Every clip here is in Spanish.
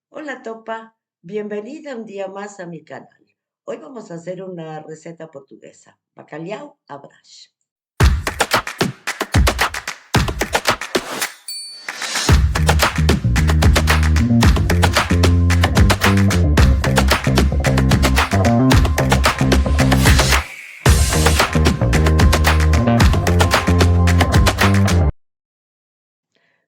Hola Topa, bienvenida un día más a mi canal. Hoy vamos a hacer una receta portuguesa, bacalhau à Brás.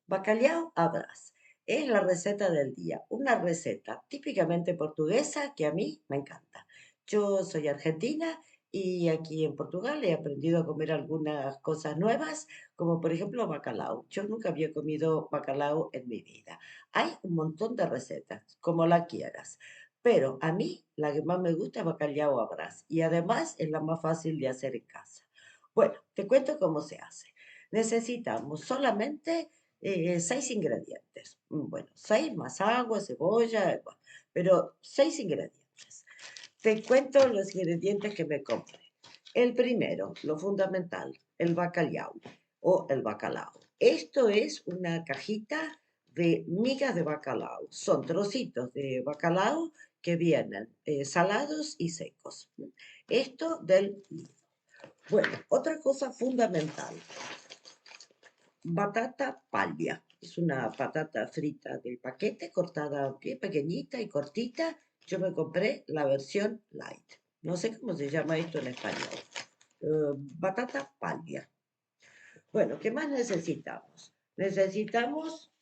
Bacalhau à Brás es la receta del día, una receta típicamente portuguesa que a mí me encanta. Yo soy argentina y aquí en Portugal he aprendido a comer algunas cosas nuevas, como por ejemplo bacalao. Yo nunca había comido bacalao en mi vida. Hay un montón de recetas, como la quieras, pero a mí la que más me gusta es bacalhau à Brás y además es la más fácil de hacer en casa. Bueno, te cuento cómo se hace. Necesitamos solamente 6 ingredientes. Bueno, 6 más agua, cebolla, bueno, pero 6 ingredientes. Te cuento los ingredientes que me compré. El primero, lo fundamental, el bacalhau o el bacalao. Esto es una cajita de migas de bacalao. Son trocitos de bacalao que vienen salados y secos. Esto del... Bueno, otra cosa fundamental, batata palha. Es una patata frita del paquete, cortada bien pequeñita y cortita. Yo me compré la versión light. No sé cómo se llama esto en español. Batata palha. Bueno, ¿qué más necesitamos? Necesitamos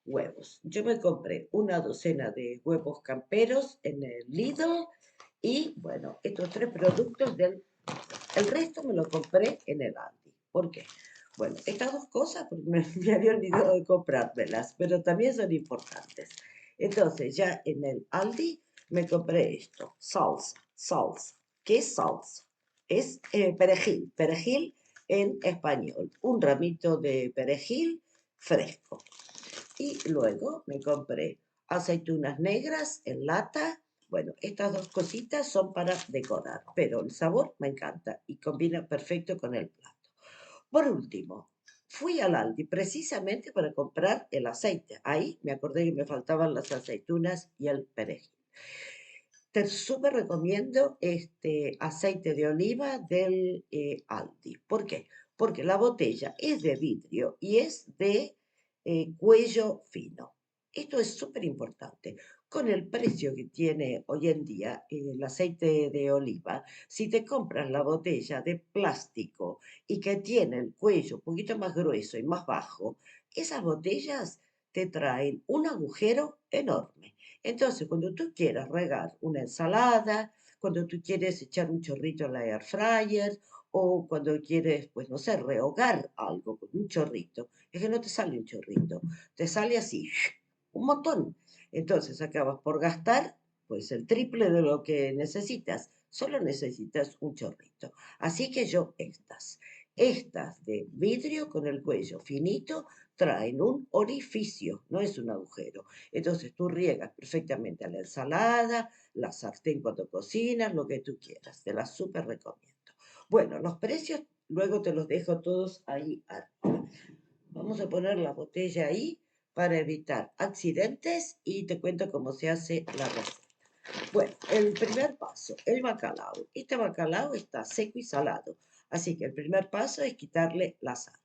huevos. Yo me compré una docena de huevos camperos en el Lidl y, bueno, estos tres productos del el resto me lo compré en el Aldi. ¿Por qué? Bueno, estas dos cosas, porque me había olvidado de comprármelas, pero también son importantes. Entonces, ya en el Aldi me compré esto, salsa. ¿Qué es salsa? Es perejil en español, un ramito de perejil fresco. Y luego me compré aceitunas negras en lata. Bueno, estas dos cositas son para decorar, pero el sabor me encanta y combina perfecto con el plato. Por último, fui al Aldi precisamente para comprar el aceite. Ahí me acordé que me faltaban las aceitunas y el perejil. Te súper recomiendo este aceite de oliva del Aldi. ¿Por qué? Porque la botella es de vidrio y es de cuello fino. Esto es súper importante. Con el precio que tiene hoy en día el aceite de oliva, si te compras la botella de plástico y que tiene el cuello un poquito más grueso y más bajo, esas botellas te traen un agujero enorme. Entonces, cuando tú quieras regar una ensalada, cuando tú quieres echar un chorrito en la air fryer o cuando quieres, pues no sé, rehogar algo con un chorrito, es que no te sale un chorrito, te sale así, un montón. Entonces acabas por gastar pues el triple de lo que necesitas, solo necesitas un chorrito. Así que yo estas de vidrio con el cuello finito traen un orificio, no es un agujero. Entonces tú riegas perfectamente a la ensalada, la sartén cuando cocinas, lo que tú quieras. Te la súper recomiendo. Bueno, los precios luego te los dejo todos ahí. Vamos a poner la botella ahí para evitar accidentes y te cuento cómo se hace la receta. Bueno, el primer paso, el bacalao. Este bacalao está seco y salado, así que el primer paso es quitarle la sal.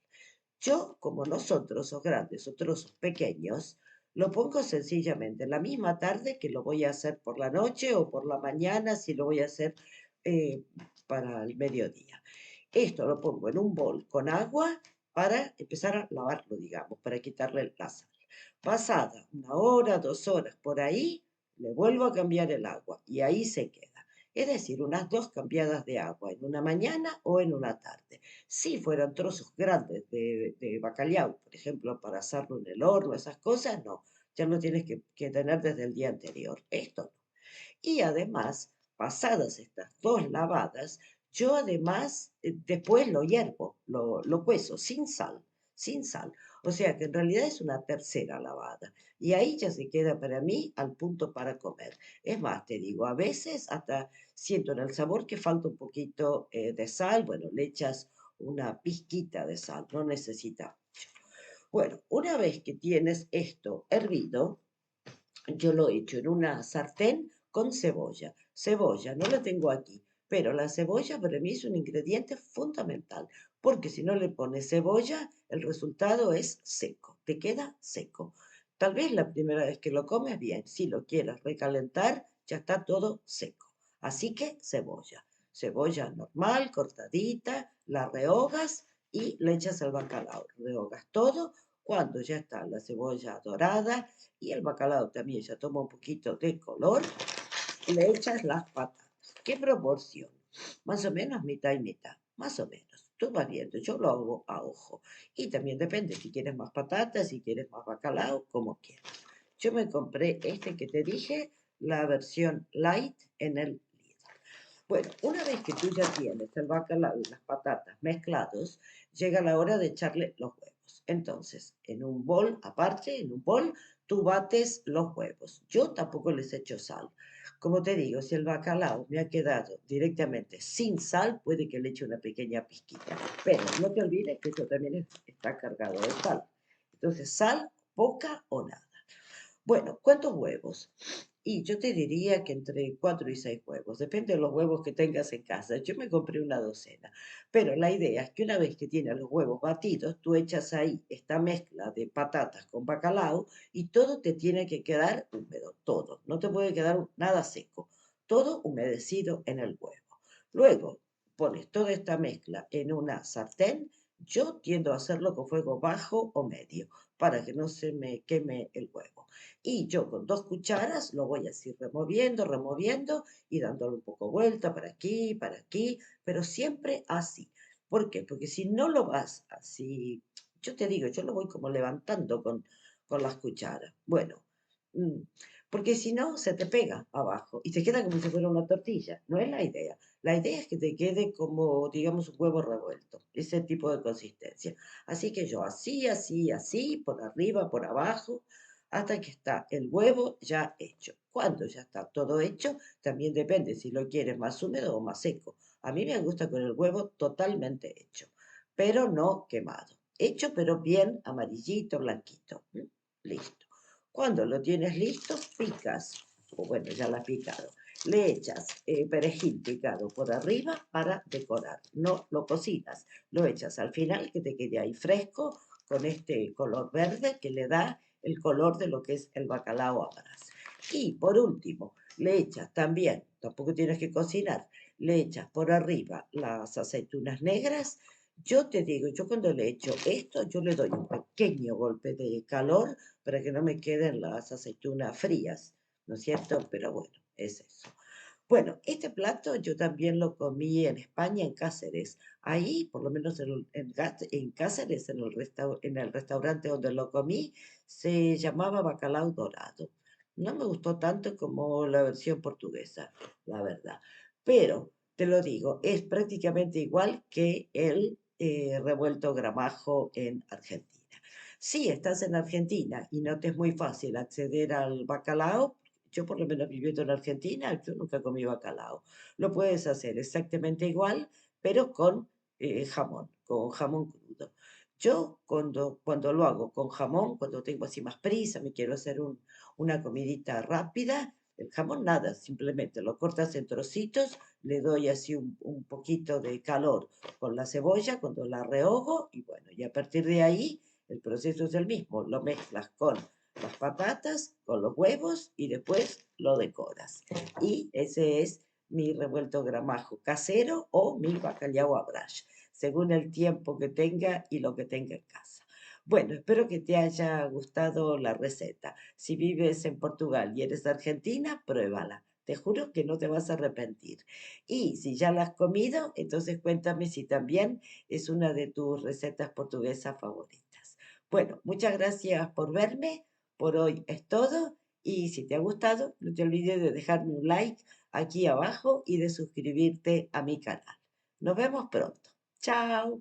Yo, como los otros, o grandes o trozos pequeños, lo pongo sencillamente la misma tarde que lo voy a hacer por la noche o por la mañana si lo voy a hacer eh, para el mediodía. Esto lo pongo en un bol con agua para empezar a lavarlo, digamos, para quitarle la sal. Pasada 1 hora, 2 horas por ahí, le vuelvo a cambiar el agua y ahí se queda. Es decir, unas 2 cambiadas de agua en una mañana o en una tarde. Si fueran trozos grandes de bacalao, por ejemplo, para hacerlo en el horno, esas cosas, no. Ya lo tienes que tener desde el día anterior. Esto no. Y además, pasadas estas 2 lavadas, yo además después lo hiervo, lo cuezo sin sal, sin sal. O sea que en realidad es una tercera lavada. Y ahí ya se queda para mí al punto para comer. Es más, te digo, a veces hasta siento en el sabor que falta un poquito de sal. Bueno, le echas una pizquita de sal, no necesita mucho. Bueno, una vez que tienes esto hervido, yo lo echo en una sartén con cebolla. Cebolla, no la tengo aquí, pero la cebolla para mí es un ingrediente fundamental, porque si no le pones cebolla, el resultado es seco, te queda seco. Tal vez la primera vez que lo comes bien, si lo quieres recalentar, ya está todo seco. Así que cebolla, cebolla normal, cortadita, la rehogas y le echas el bacalao. Rehogas todo. Cuando ya está la cebolla dorada, y el bacalao también ya toma un poquito de color, le echas las patatas. ¿Qué proporción? Más o menos mitad y mitad, más o menos. Tú vas viendo, yo lo hago a ojo. Y también depende si quieres más patatas, si quieres más bacalao, como quieras. Yo me compré este que te dije, la versión light en el Lidl. Bueno, una vez que tú ya tienes el bacalao y las patatas mezclados, llega la hora de echarle los huevos. Entonces, en un bol aparte, en un bol, tú bates los huevos. Yo tampoco les echo sal. Como te digo, si el bacalao me ha quedado directamente sin sal, puede que le eche una pequeña pizquita. Pero no te olvides que esto también está cargado de sal. Entonces, sal poca o nada. Bueno, ¿cuántos huevos? Y yo te diría que entre 4 y 6 huevos, depende de los huevos que tengas en casa. Yo me compré una docena, pero la idea es que una vez que tienes los huevos batidos, tú echas ahí esta mezcla de patatas con bacalao y todo te tiene que quedar húmedo, todo. No te puede quedar nada seco, todo humedecido en el huevo. Luego pones toda esta mezcla en una sartén. Yo tiendo a hacerlo con fuego bajo o medio para que no se me queme el huevo. Y yo con 2 cucharas lo voy así removiendo, removiendo y dándole un poco vuelta para aquí, pero siempre así. ¿Por qué? Porque si no lo vas así, yo te digo, yo lo voy como levantando con las cucharas. Bueno, mm, porque si no, se te pega abajo y te queda como si fuera una tortilla. No es la idea. La idea es que te quede como, digamos, un huevo revuelto, ese tipo de consistencia. Así que yo así, así, así, por arriba, por abajo, hasta que está el huevo ya hecho. Cuando ya está todo hecho, también depende si lo quieres más húmedo o más seco. A mí me gusta con el huevo totalmente hecho, pero no quemado. Hecho, pero bien amarillito, blanquito. Listo. Cuando lo tienes listo, picas, o bueno, ya lo has picado. Le echas perejil picado por arriba para decorar. No lo cocinas, lo echas al final que te quede ahí fresco con este color verde que le da el color de lo que es el bacalao a brasa. Y por último, le echas también, tampoco tienes que cocinar, le echas por arriba las aceitunas negras. Yo te digo, yo cuando le echo esto, yo le doy un pequeño golpe de calor para que no me queden las aceitunas frías, ¿no es cierto? Pero bueno, es eso. Bueno, este plato yo también lo comí en España, en Cáceres. Ahí, por lo menos en Cáceres, en el restaurante donde lo comí, se llamaba bacalao dorado. No me gustó tanto como la versión portuguesa, la verdad. Pero, te lo digo, es prácticamente igual que el revuelto gramajo en Argentina. Si estás en Argentina y no te es muy fácil acceder al bacalao, yo por lo menos viviendo en Argentina, yo nunca comí bacalao. Lo puedes hacer exactamente igual, pero con jamón crudo. Yo cuando lo hago con jamón, cuando tengo así más prisa, me quiero hacer una comidita rápida, el jamón nada, simplemente lo cortas en trocitos, le doy así un poquito de calor con la cebolla cuando la rehogo y bueno, y a partir de ahí el proceso es el mismo, lo mezclas con las patatas con los huevos y después lo decoras. Y ese es mi revuelto gramajo casero o mi bacalao a brás, según el tiempo que tenga y lo que tenga en casa. Bueno, espero que te haya gustado la receta. Si vives en Portugal y eres de Argentina, pruébala. Te juro que no te vas a arrepentir. Y si ya la has comido, entonces cuéntame si también es una de tus recetas portuguesas favoritas. Bueno, muchas gracias por verme. Por hoy es todo y si te ha gustado, no te olvides de dejarme un like aquí abajo y de suscribirte a mi canal. Nos vemos pronto. Chao.